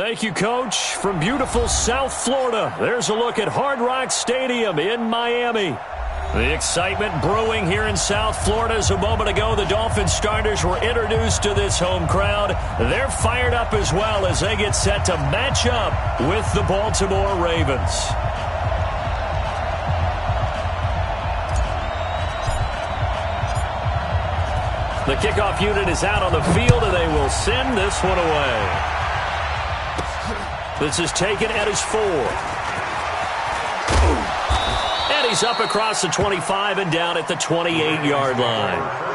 Thank you, Coach. From beautiful South Florida, there's a look at Hard Rock Stadium in Miami. The excitement brewing here in South Florida as a moment ago the Dolphins starters were introduced to this home crowd. They're fired up as well as they get set to match up with the Baltimore Ravens. The kickoff unit is out on the field, and they will send this one away. This is taken at his 4. And he's up across the 25 and down at the 28-yard line.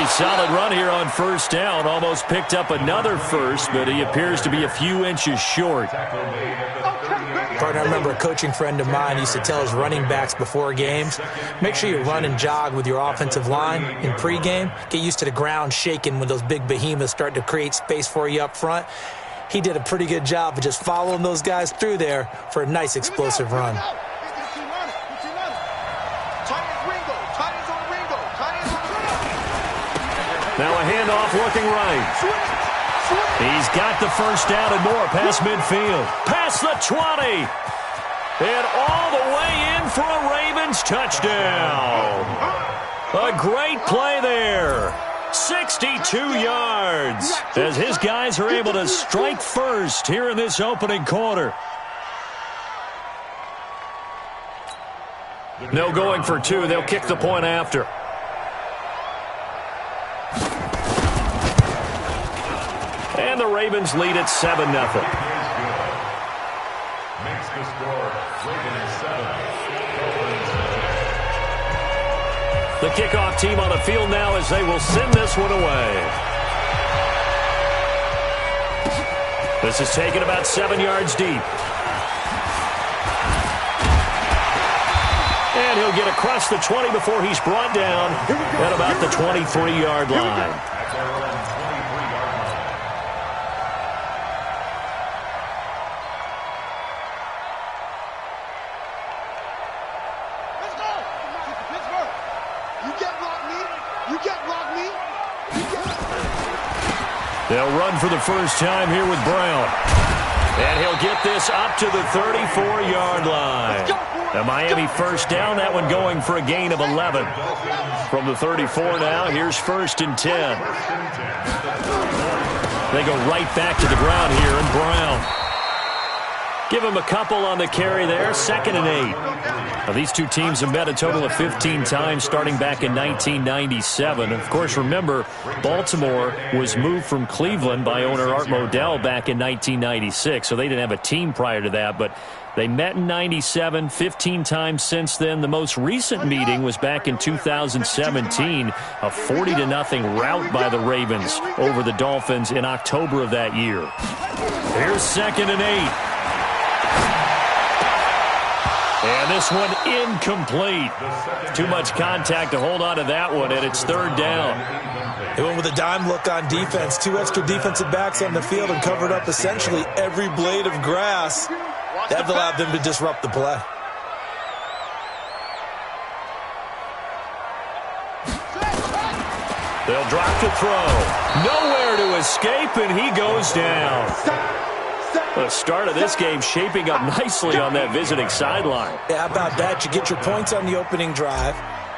Solid run here on first down. Almost picked up another first, but he appears to be a few inches short. Partner, I remember a coaching friend of mine used to tell his running backs before games, make sure you run and jog with your offensive line in pregame. Get used to the ground shaking when those big behemoths start to create space for you up front. He did a pretty good job of just following those guys through there for a nice explosive run. Now a handoff looking right. He's got the first down and more past midfield. Past the 20. And all the way in for a Ravens touchdown. A great play there. 62 yards as his guys are able to strike first here in this opening quarter. No going for 2. They'll kick the point after. And the Ravens lead at 7-0. Makes the score Ravens 7. The kickoff team on the field now as they will send this one away. This is taken about 7 yards deep. And he'll get across the 20 before he's brought down at about the 23-yard line. They'll run for the first time here with Brown. And he'll get this up to the 34-yard line. A Miami first down, that one going for a gain of 11. From the 34 now, here's 1st and 10. They go right back to the ground here, and Brown. Give him a couple on the carry there, 2nd and 8. Now, these two teams have met a total of 15 times starting back in 1997. Of course, remember, Baltimore was moved from Cleveland by owner Art Modell back in 1996, so they didn't have a team prior to that, but they met in 97, 15 times since then. The most recent meeting was back in 2017, a 40-0 rout by the Ravens over the Dolphins in October of that year. Here's 2nd and 8. And this one incomplete. Too much contact to hold on to that one, and it's 3rd down. They went with a dime look on defense. 2 extra defensive backs on the field and covered up essentially every blade of grass. That allowed them to disrupt the play. They'll drop to throw. Nowhere to escape, and he goes down. The start of this game shaping up nicely on that visiting sideline. Yeah, how about that? You get your points on the opening drive.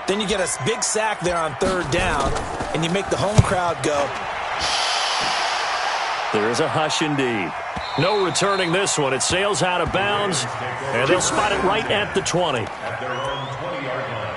Then you get a big sack there on 3rd down, and you make the home crowd go. There is a hush indeed. No returning this one. It sails out of bounds, and they'll spot it right at the 20. At their own 20-yard line.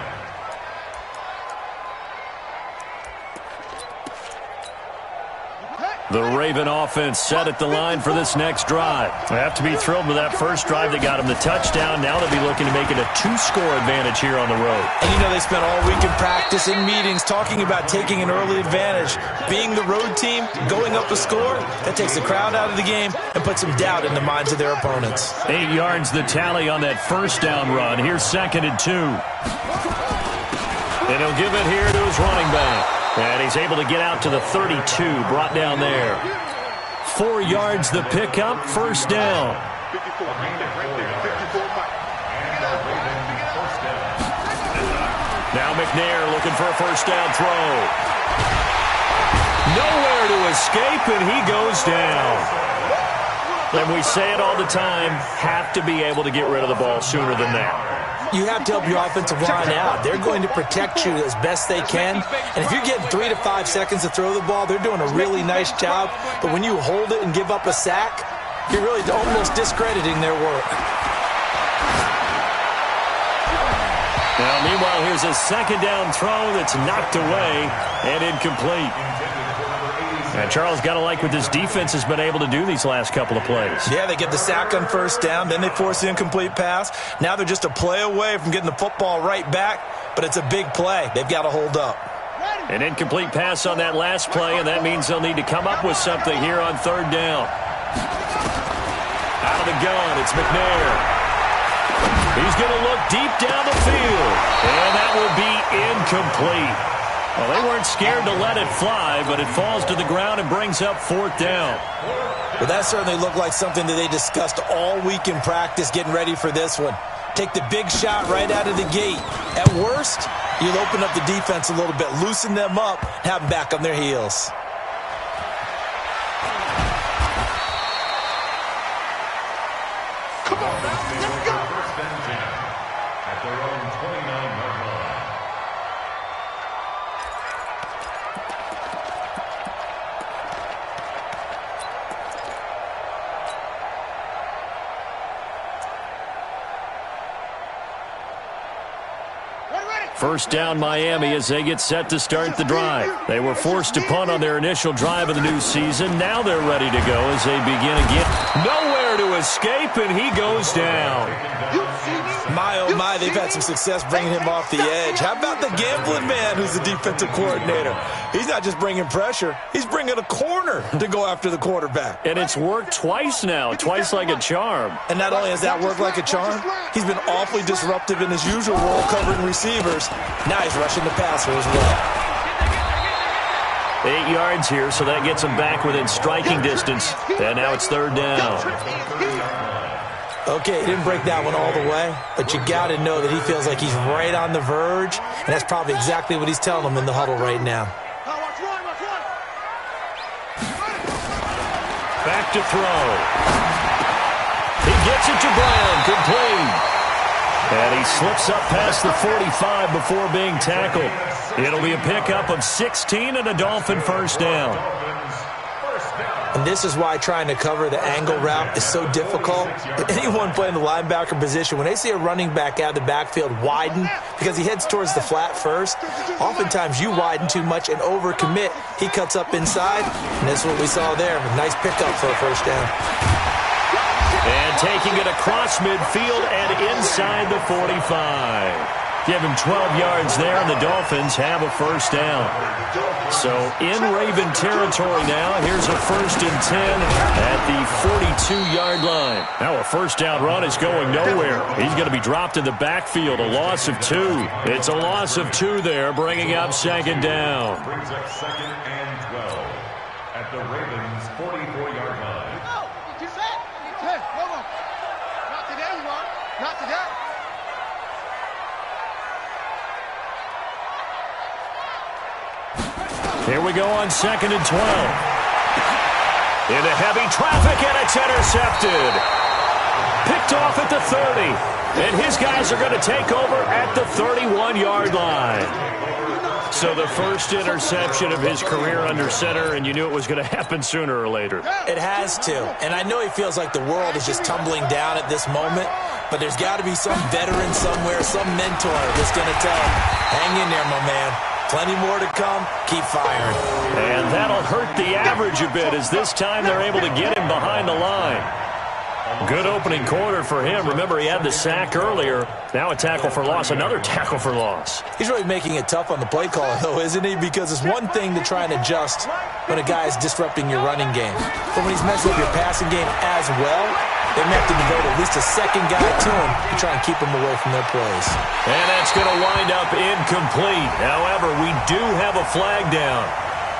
The Raven offense set at the line for this next drive. They have to be thrilled with that first drive that got them the touchdown. Now they'll be looking to make it a 2-score advantage here on the road. And you know they spent all week in practice, in meetings, talking about taking an early advantage. Being the road team, going up a score, that takes the crowd out of the game and puts some doubt in the minds of their opponents. 8 yards the tally on that first down run. Here's 2nd and 2. And he'll give it here to his running back. And he's able to get out to the 32, brought down there. 4 yards the pickup, first down. Now McNair looking for a first down throw. Nowhere to escape, and he goes down. And we say it all the time, have to be able to get rid of the ball sooner than that. You have to help your offensive line out. They're going to protect you as best they can. And if you're getting 3 to 5 seconds to throw the ball, they're doing a really nice job. But when you hold it and give up a sack, you're really almost discrediting their work. Now, meanwhile, here's a second down throw that's knocked away and incomplete. And Charles, got to like what this defense has been able to do these last couple of plays. Yeah, they get the sack on first down, then they force the incomplete pass. Now they're just a play away from getting the football right back, but it's a big play. They've got to hold up. An incomplete pass on that last play, and that means they'll need to come up with something here on third down. Out of the gun, it's McNair. He's going to look deep down the field, and that will be incomplete. Well, they weren't scared to let it fly, but it falls to the ground and brings up fourth down. Well, that certainly looked like something that they discussed all week in practice, getting ready for this one. Take the big shot right out of the gate. At worst, you'll open up the defense a little bit, loosen them up, have them back on their heels. Come on now, let's go. First and 10 at their own 29-yard line. First down Miami as they get set to start the drive. They were forced to punt on their initial drive of the new season. Now they're ready to go as they begin again. Nowhere to escape, and he goes down. My, oh my, they've had some success bringing him off the edge. How about the gambling man who's the defensive coordinator? He's not just bringing pressure. He's bringing a corner to go after the quarterback. And it's worked twice now, twice like a charm. And not only has that worked like a charm, he's been awfully disruptive in his usual role covering receivers. Now he's rushing the passer as well. 8 yards here, so that gets him back within striking distance. And now it's third down. Okay, he didn't break that one all the way, but you got to know that he feels like he's right on the verge, and that's probably exactly what he's telling them in the huddle right now. Back to throw. He gets it to Brown, complete. And he slips up past the 45 before being tackled. It'll be a pickup of 16 and a Dolphin first down. And this is why trying to cover the angle route is so difficult. Anyone playing the linebacker position, when they see a running back out of the backfield widen because he heads towards the flat first, oftentimes you widen too much and overcommit. He cuts up inside, and that's what we saw there. A nice pickup for a first down. And taking it across midfield and inside the 45. Give him 12 yards there, and the Dolphins have a first down. So in Raven territory now, here's a 1st and 10 at the 42-yard line. Now a first down run is going nowhere. He's going to be dropped in the backfield, a loss of 2. It's a loss of 2 there, bringing up 2nd down. Brings up 2nd and 12 at the Ravens' 44-yard line. Not today, Ron. Not today. Here we go on 2nd and 12. Into heavy traffic, and it's intercepted. Picked off at the 30. And his guys are going to take over at the 31-yard line. So the first interception of his career under center, and you knew it was going to happen sooner or later. It has to. And I know he feels like the world is just tumbling down at this moment, but there's got to be some veteran somewhere, some mentor that's going to tell him, hang in there, my man. Plenty more to come. Keep firing. And that'll hurt the average a bit as this time they're able to get him behind the line. Good opening quarter for him. Remember, he had the sack earlier. Now a tackle for loss, another tackle for loss. He's really making it tough on the play call, though, isn't he? Because it's one thing to try and adjust when a guy is disrupting your running game. But when he's messing up your passing game as well, they may have to devote at least a second guy to him to try and keep him away from their plays. And that's going to wind up incomplete. However, we do have a flag down.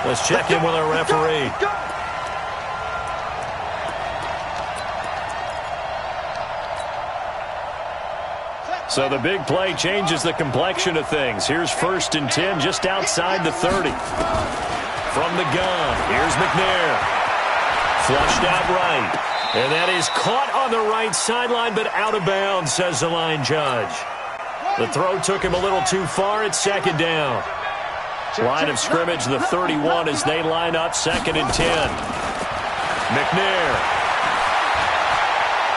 Let's check in with our referee. So the big play changes the complexion of things. Here's 1st and 10 just outside the 30. From the gun, here's McNair. Flushed out right. And that is caught on the right sideline, but out of bounds, says the line judge. The throw took him a little too far. It's 2nd down. Line of scrimmage, the 31, as they line up 2nd and 10. McNair.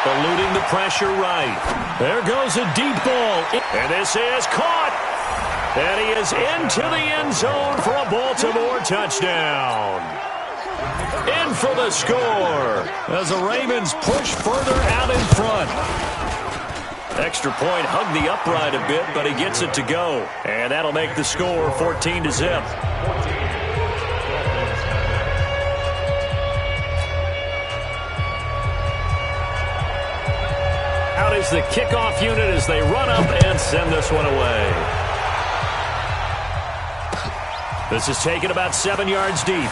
Eluding the pressure right. There goes a deep ball. And this is caught. And he is into the end zone for a Baltimore touchdown. In for the score as the Ravens push further out in front. Extra point hugged the upright a bit, but he gets it to go. And that'll make the score 14-0. Out is the kickoff unit as they run up and send this one away. This is taken about 7 yards deep.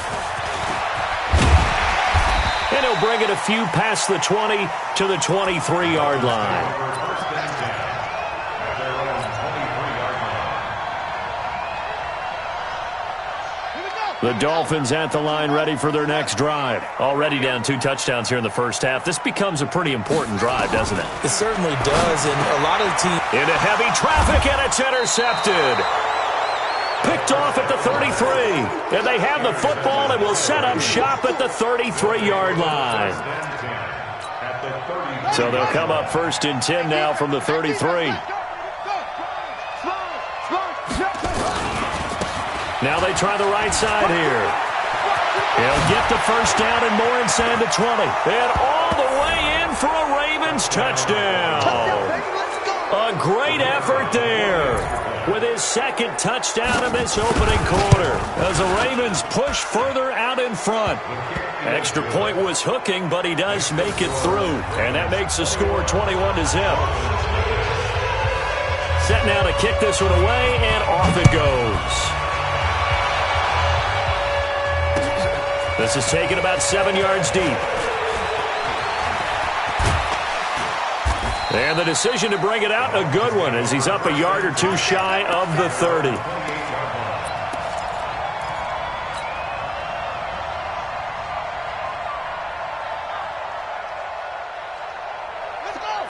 And he'll bring it a few past the 20 to the 23-yard line. The Dolphins at the line ready for their next drive. Already down 2 touchdowns here in the first half. This becomes a pretty important drive, doesn't it? It certainly does, and a lot of the team... Into heavy traffic, and it's intercepted. Picked off at the 33. And they have the football and will set up shop at the 33-yard line. So they'll come up 1st and 10 now from the 33. Now they try the right side here. He'll get the 1st down and more inside the 20. And all the way in for a Ravens touchdown. A great effort there with his 2nd touchdown in this opening quarter as the Ravens push further out in front. Extra point was hooking, but he does make it through. And that makes the score 21-0. Set now to kick this one away, and off it goes. This is taken about 7 yards deep. And the decision to bring it out, a good one, as he's up a yard or 2 shy of the 30.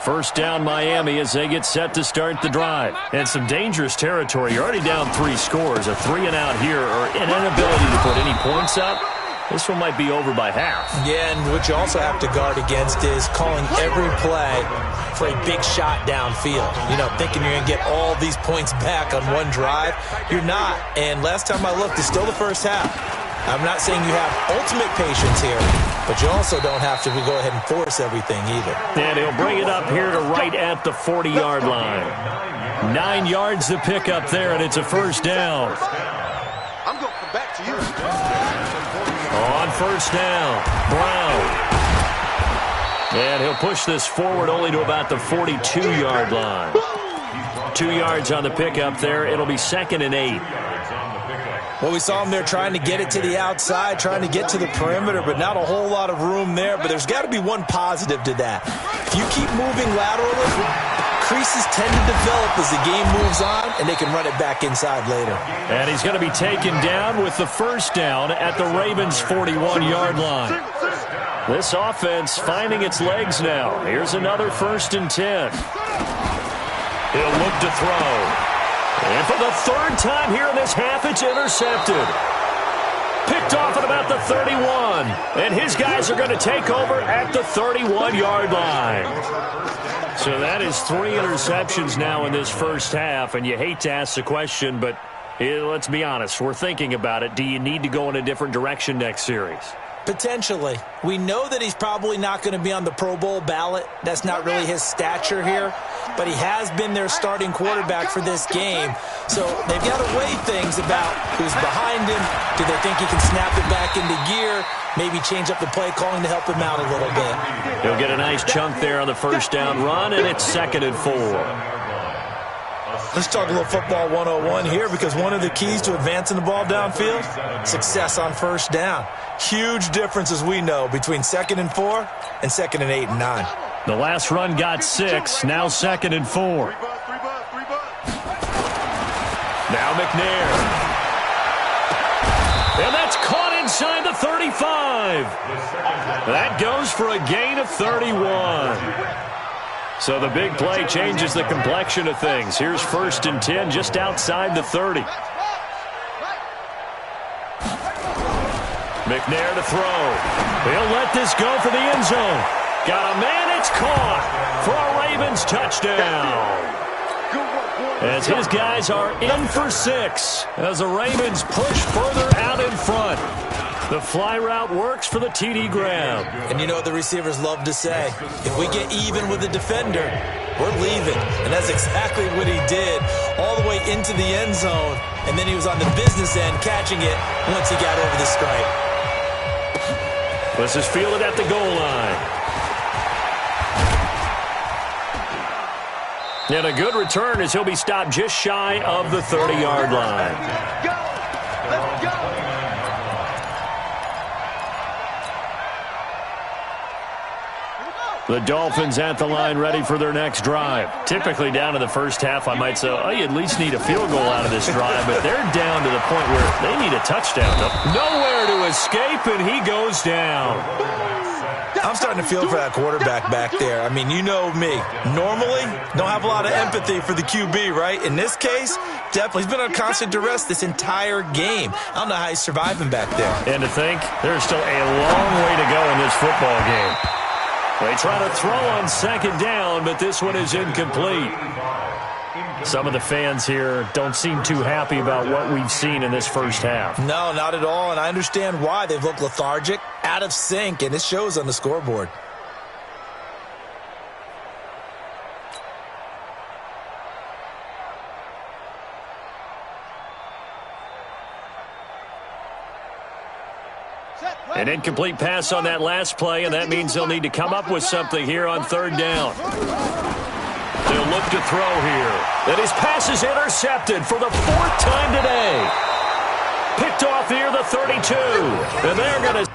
First down Miami as they get set to start the drive. And some dangerous territory. You're already down 3 scores. A 3 and out here, or an inability to put any points up. This one might be over by half. Yeah, and what you also have to guard against is calling every play for a big shot downfield. You know, thinking you're going to get all these points back on one drive. You're not. And last time I looked, it's still the first half. I'm not saying you have ultimate patience here, but you also don't have to go ahead and force everything either. And he'll bring it up here to right at the 40-yard line. 9 yards to pick up there, and it's a 1st down. I'm going to come back to you. On 1st down, Brown. And he'll push this forward only to about the 42-yard line. 2 yards on the pickup there. It'll be 2nd and 8. Well, we saw him there trying to get it to the outside, trying to get to the perimeter, but not a whole lot of room there. But there's got to be one positive to that. If you keep moving laterally, creases tend to develop as the game moves on, and they can run it back inside later. And he's going to be taken down with the 1st down at the Ravens' 41-yard line. This offense finding its legs now. Here's another 1st and 10. He'll look to throw. And for the 3rd time here in this half, it's intercepted. Picked off at about the 31. And his guys are going to take over at the 31-yard line. So that is 3 interceptions now in this first half. And you hate to ask the question, but Let's be honest. We're thinking about it. Do you need to go in a different direction next series? Potentially. We know that he's probably not going to be on the Pro Bowl ballot. That's not really his stature here. But he has been their starting quarterback for this game. So they've got to weigh things about who's behind him. Do they think he can snap it back into gear? Maybe change up the play calling to help him out a little bit. He'll get a nice chunk there on the first down run, and it's 2nd and 4. Let's talk a little football 101 here, because one of the keys to advancing the ball downfield, success on first down. Huge difference, as we know, between 2nd and 4 and 2nd and 8 and 9. The last run got 6, now 2nd and 4. Now McNair. And that's caught inside the 35. That goes for a gain of 31. So the big play changes the complexion of things. Here's 1st and 10 just outside the 30. McNair to throw. He'll let this go for the end zone. Got a man, it's caught for a Ravens touchdown. As his guys are in for 6 as the Ravens push further out in front. The fly route works for the TD grab. And you know what the receivers love to say? If we get even with the defender, we're leaving. And that's exactly what he did, all the way into the end zone. And then he was on the business end catching it once he got over the stripe. This is fielded at the goal line. And a good return as he'll be stopped just shy of the 30-yard line. Let's go. The Dolphins at the line ready for their next drive. Typically down to the first half, I might say, oh, you at least need a field goal out of this drive, but they're down to the point where they need a touchdown. Nowhere to escape, and he goes down. I'm starting to feel for that quarterback back there. I mean, you know me. Normally, don't have a lot of empathy for the QB, right? In this case, definitely. He's been on constant duress this entire game. I don't know how he's surviving back there. And to think, there's still a long way to go in this football game. They try to throw on 2nd down, but this one is incomplete. Some of the fans here don't seem too happy about what we've seen in this first half. No, not at all, and I understand why. They've looked lethargic, out of sync, and it shows on the scoreboard. An incomplete pass on that last play, and that means they'll need to come up with something here on 3rd down. They'll look to throw here. And his pass is intercepted for the 4th time today. Picked off here, the 32. And they're going to